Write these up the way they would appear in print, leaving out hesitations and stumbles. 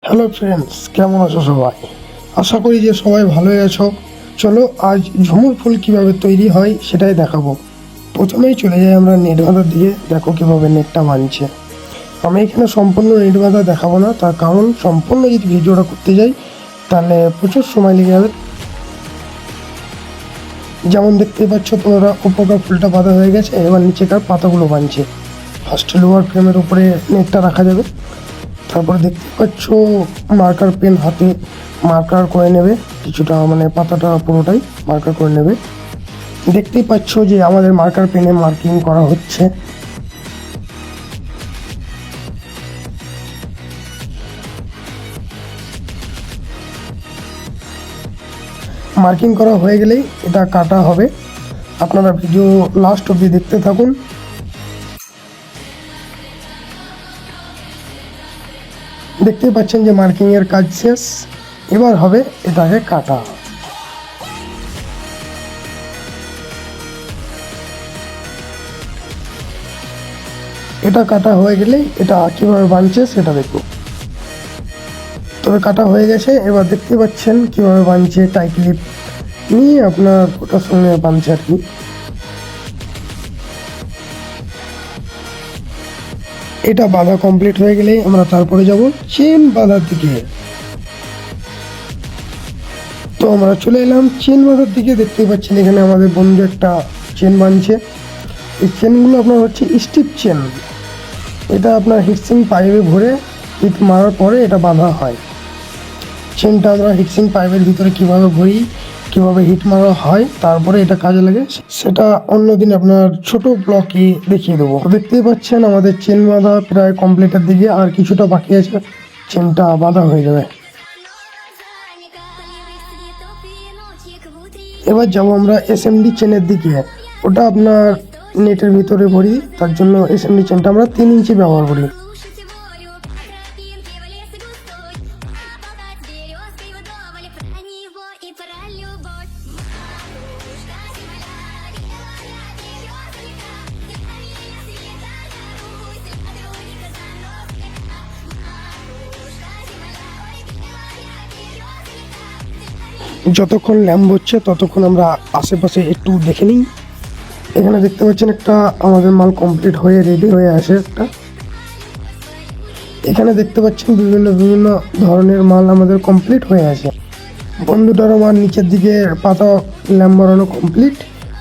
Hello friends, কেমন আছো সবাই? আশা করি যে সবাই ভালোই আছো। চলো আজ ঝুমুর ফুল কিভাবে তৈরি হয় সেটাই দেখাবো। প্রথমেই চলে যাই আমরা নেট বাঁধার দিকে। দেখো কিভাবে নেটটা বাঁধছে। আমি এখানে সম্পূর্ণ নেট বাঁধা দেখাবো না, তার কারণ সম্পূর্ণ যদি ভিডিওটা করতে যাই তাহলে প্রচুর সময় লেগে যাবে। যেমন দেখতেই পাচ্ছ তোমরা, উপরকার ফুলটা বাঁধা হয়ে গেছে, এবার নিচেকার পাতাগুলো বাঁধছে। ফার্স্টে লোয়ার ফ্রেমের উপরে নেটটা রাখা যাবে। তারপরে দেখতে পাচ্ছ মার্কার পেন হাতে মার্কার করে নেবে, কিছুটা মানে পাতাটা পুরোটাই মার্কার করে নেবে। দেখতেই পাচ্ছ যে আমাদের মার্কার পেনে মার্কিং করা হচ্ছে। মার্কিং করা হয়ে গেলেই এটা কাটা হবে। আপনারা ভিডিও লাস্ট অবধি দেখতে থাকুন। দেখতেই পাচ্ছেন যে মার্কিংয়ের কাজ শেষ, এবার হবে এটাকে কাটা। এটা কাটা হয়ে গেলে এটা কীভাবে বানছে সেটা দেখব। তবে কাটা হয়ে গেছে, এবার দেখতে পাচ্ছেন কীভাবে বানছে। টাই ক্লিপ নিয়ে আপনার ওটার সঙ্গে বানছে আর কি। এটা বাঁধা কমপ্লিট হয়ে গেলেই আমরা তারপরে যাব চেন বাঁধার দিকে। তো আমরা চলে এলাম চেন বাঁধার দিকে। দেখতে পাচ্ছেন এখানে আমাদের বন্ধু একটা চেন বাঁধছে। এই চেনগুলো আপনার হচ্ছে স্টিপ চেন। এটা আপনার হিটসিং পাইপে ভরে হিট মারার পরে এটা বাঁধা হয়। চেনটা আমরা হিটসিং পাইপের ভিতরে কীভাবে ভরি, কীভাবে হিট মারা হয়, তারপরে এটা কাজে লাগে, সেটা অন্যদিন আপনার ছোট ব্লকে দেখিয়ে দেবো। দেখতেই পাচ্ছেন আমাদের চেন বাঁধা প্রায় কমপ্লিটের দিকে, আর কিছুটা বাকি আছে, চেনটা বাঁধা হয়ে যাবে। এবার যাবো আমরা এসএমডি চেনের দিকে। ওটা আপনার নেটের ভিতরে ভরি, তার জন্য এসএমডি চেনটা আমরা 3 ইঞ্চি ব্যবহার করি। যতক্ষণ ল্যাম্প হচ্ছে ততক্ষণ আমরা আশেপাশে একটু দেখে নিই। এখানে দেখতে পাচ্ছেন একটা আমাদের মাল কমপ্লিট হয়ে রেডি হয়ে আসে একটা। এখানে দেখতে পাচ্ছেন বিভিন্ন বিভিন্ন ধরনের মাল আমাদের কমপ্লিট হয়ে আসে। বন্ধুটার আমার নিচের দিকে পাতা ল্যাম্প বানানো কমপ্লিট।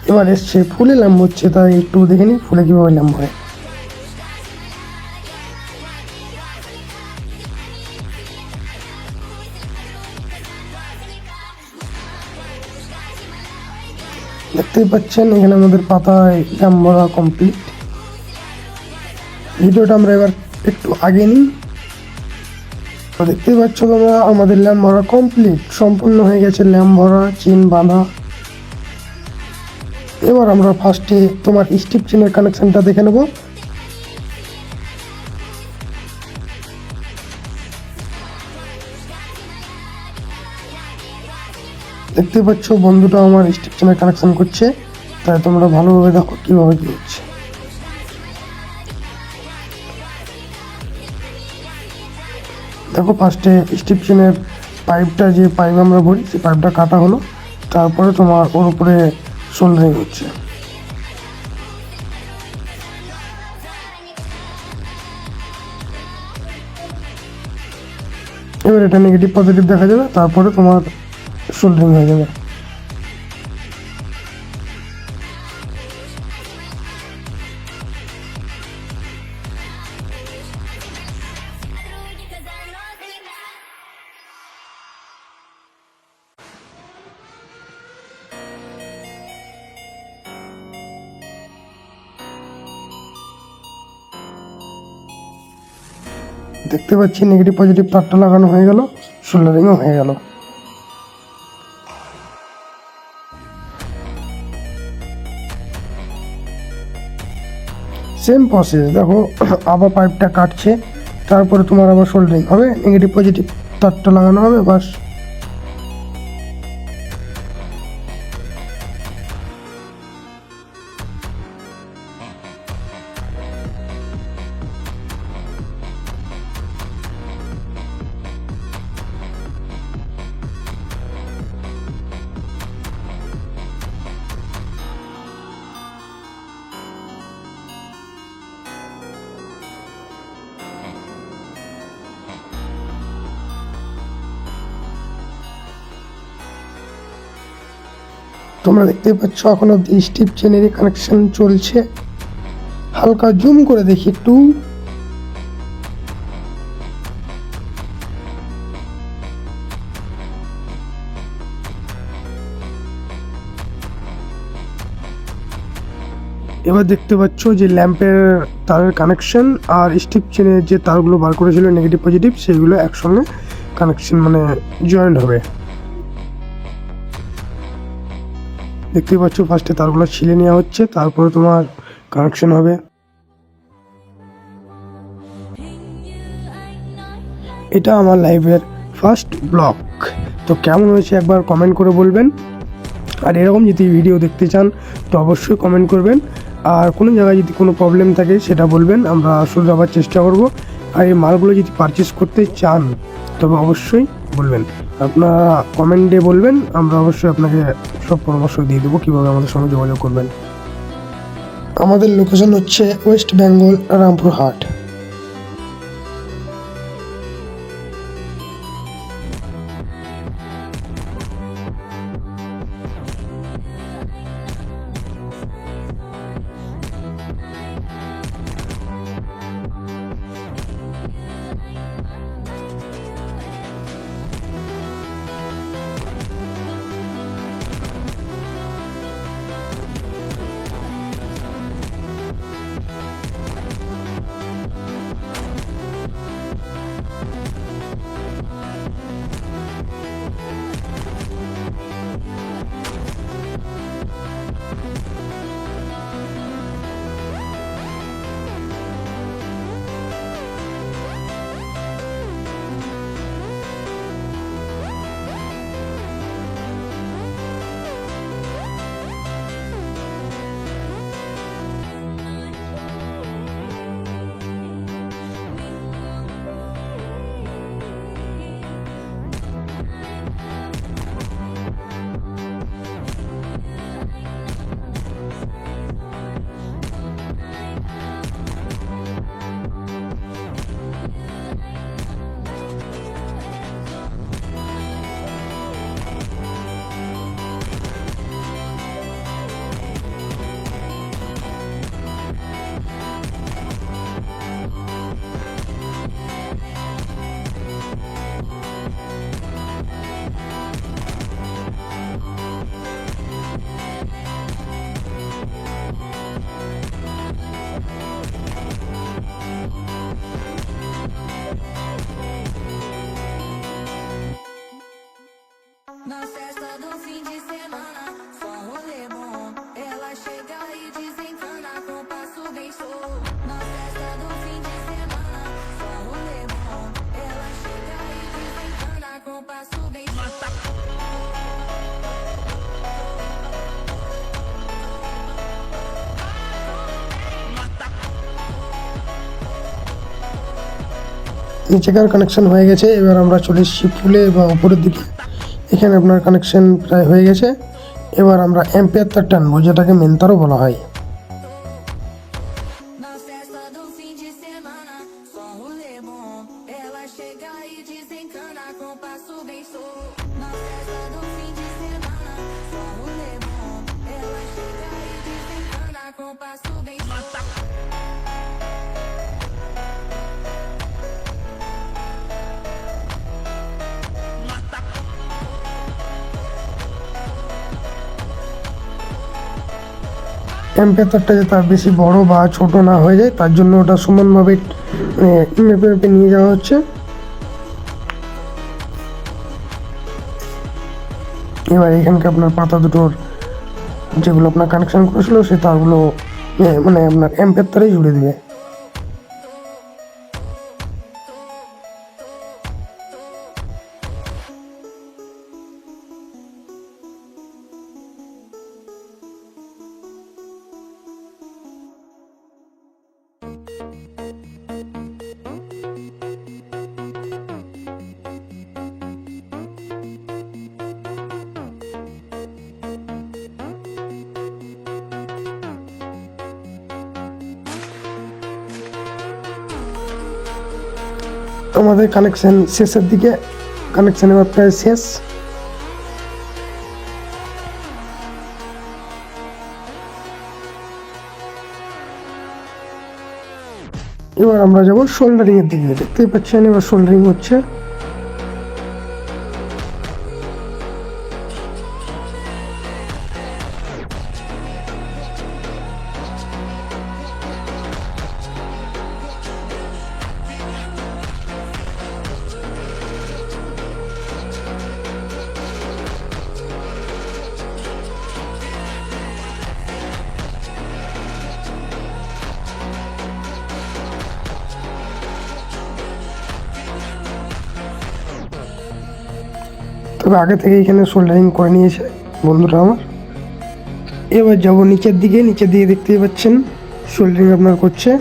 এবার এসছে ফুলে ল্যাম্প হচ্ছে, তাই একটু দেখে নিই ফুলে কীভাবে ল্যাম্প হয়। দেখতেই পাচ্ছেন এখানে আমাদের পাতায় ল্যাম্প ভরা কমপ্লিট। ভিডিওটা আমরা এবার একটু আগে নিই। দেখতেই পাচ্ছ তোমরা আমাদের ল্যাম্প ভরা কমপ্লিট, সম্পূর্ণ হয়ে গেছে ল্যাম্প ভরা, চেন বাঁধা। এবার আমরা ফার্স্টে তোমার স্টিপ চেনের কানেকশনটা দেখে নেব। দেখতে পাচ্ছ বন্ধুটা আমার স্টিপ চেনের কানেকশন করছে, তাই তোমরা ভালোভাবে দেখো কীভাবে কী হচ্ছে। দেখো ফার্স্টে স্টিপ চেনের পাইপটা, যে পাইপ আমরা ভরি সেই পাইপটা কাটা হলো, তারপরে তোমার ওর উপরে সোল্ডারিং হচ্ছে। এবার এটা নেগেটিভ পজিটিভ দেখা যাবে, তারপরে তোমার সোল্ডারিং হয়ে যাবে। দেখতে পাচ্ছি নেগেটিভ পজিটিভ তারটা লাগানো হয়ে গেল, সোল্ডারিংও হয়ে গেল। সেম প্রসেস, দেখো আবার পাইপটা কাটছে, তারপরে তোমার আবার সোল্ডারিং হবে, নেগেটিভ পজিটিভ তারটা লাগানো হবে, বাস। তোমরা দেখতে পাচ্ছ এখন অব্দি স্টিপ চেনেরই কানেকশন চলছে। হালকা জুম করে দেখি একটু। এবার দেখতে পাচ্ছ যে ল্যাম্পের তারের কানেকশন আর স্টিপ চেনের যে তারগুলো বার করেছিল নেগেটিভ পজিটিভ, সেগুলো একসঙ্গে কানেকশন মানে জয়েন্ট হবে। দেখতে পাচ্ছ ফার্স্টে তারগুলো ছিলে নেওয়া হচ্ছে, তারপরে তোমার কানেকশন হবে। এটা আমার লাইভের ফার্স্ট ব্লগ। তো কেমন হয়েছে একবার কমেন্ট করে বলবেন। আর এরকম যদি ভিডিও দেখতে চান তো অবশ্যই কমেন্ট করবেন। আর কোনো জায়গায় যদি কোনো প্রবলেম থাকে সেটা বলবেন, আমরা শুধরাবার চেষ্টা করব। আর এই মালগুলো যদি পারচেস করতে চান তবে অবশ্যই বলবেন, আপনারা কমেন্টে বলবেন, আমরা অবশ্যই আপনাকে সব পরামর্শ দিয়ে দেবো কীভাবে আমাদের সঙ্গে যোগাযোগ করবেন। আমাদের লোকেশন হচ্ছে West Bengal, Rampurhat. Na festa do fim de semana, só rolê bom. Ela chega e desencana com passo bem show. Na festa do fim de semana, só rolê bom. Ela chega e desencana com passo bem show. নিচেকার connection হয়ে গেছে, এবার আমরা চলে এসেছি ফুলে বা উপরের দিকে। এখানে আপনার কানেকশন প্রায় হয়ে গেছে। এবার আমরা অ্যাম্পিয়ার তার টানবো, যেটাকে মেন তারও বলা হয়। Na festa do fim de semana, só rolê bom. Ela chega e desencana com passo bem show. Na festa do fim de semana, só rolê bom. Ela chega e desencana com passo bem show. Ampere তারটা যাতে আর বেশি বড় বা ছোট না হয়ে যায়, তার জন্য ওটা সমানভাবে মেপে মেপে নিয়ে যাওয়া হচ্ছে। এবার এখানকে আপনার পাতা দুটোর যেগুলো আপনার কানেকশন করেছিল সে তারগুলো মানে আপনার অ্যাম্পিয়ার তারেই জুড়ে দেবে। আমাদের কানেকশন শেষের দিকে, কানেকশন এবার প্রায় শেষ। এবার আমরা যাব শোল্ডারিং এর দিকে। দেখতেই পাচ্ছেন এবার শোল্ডারিং হচ্ছে। তবে আগে থেকে এখানে সোল্ডারিং করে নিয়েছে বন্ধুরা আমার। এবার যাব নিচের দিকে। নিচের দিকে দেখতেই পাচ্ছেন সোল্ডারিং আপনার করছে।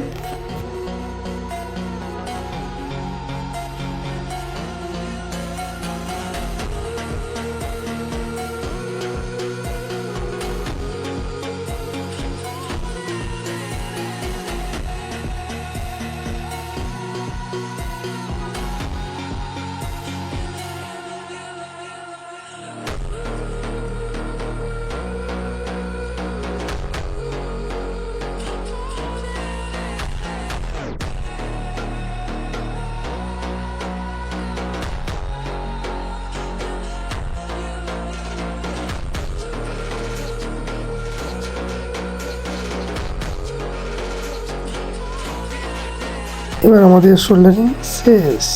এবার আমাদের সোল্ডারিং শেষ।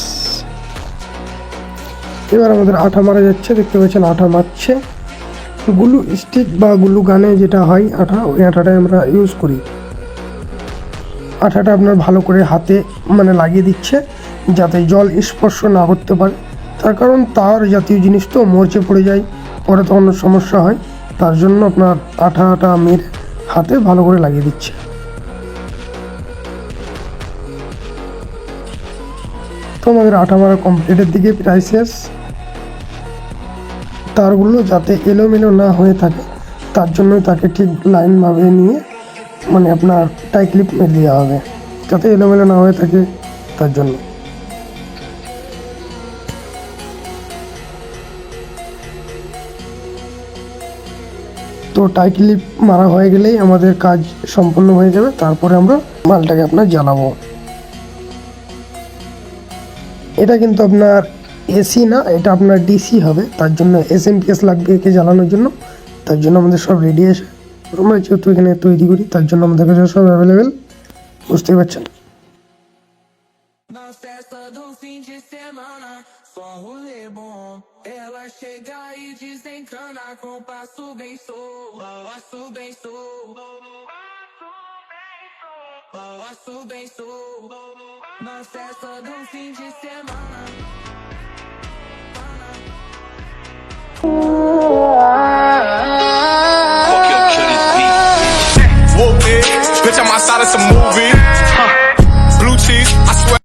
এবার আমাদের আঠা মারা যাচ্ছে। দেখতে পাচ্ছেন আঠা মারছে। গ্লু স্টিক বা গ্লু গানে যেটা হয় আঠা, ওই আঠাটাই আমরা ইউজ করি। আঠাটা আপনার ভালো করে হাতে মানে লাগিয়ে দিচ্ছে যাতে জল স্পর্শ না করতে পারে। তার কারণ তার জাতীয় জিনিস তো মরচে পড়ে যায়, পরে তখন সমস্যা হয়। তার জন্য আপনার আঠাটা মেরে হাতে ভালো করে লাগিয়ে দিচ্ছে। তো আমাদের আঠা মারা কমপ্লিটের দিকে প্রায় শেষ। তারগুলো যাতে এলোমেলো না হয়ে থাকে তার জন্য তাকে ঠিক লাইনভাবে নিয়ে মানে আপনার টাই ক্লিপ মেরে দেওয়া হবে যাতে এলোমেলো না হয়ে থাকে তার জন্য। তো টাই ক্লিপ মারা হয়ে গেলেই আমাদের কাজ সম্পূর্ণ হয়ে যাবে। তারপরে আমরা মালটাকে আপনার জ্বালাবো। এটা কিন্তু আপনার এসি না, এটা আপনার ডিসি হবে। তার জন্য এসএমপিএস লাগবে একে জ্বালানোর জন্য। তার জন্য আমাদের সব রেডি আছে। আমরা যেহেতু এখানে তৈরি করি তার জন্য আমাদের কাছে সব অ্যাভেলেবেল, বুঝতেই পারছেন। Na festa do fim de semana, só rolê bom. Ela chega e desencana com passo bem solto, passo bem solto, passo bem solto. Na festa do fim de semana.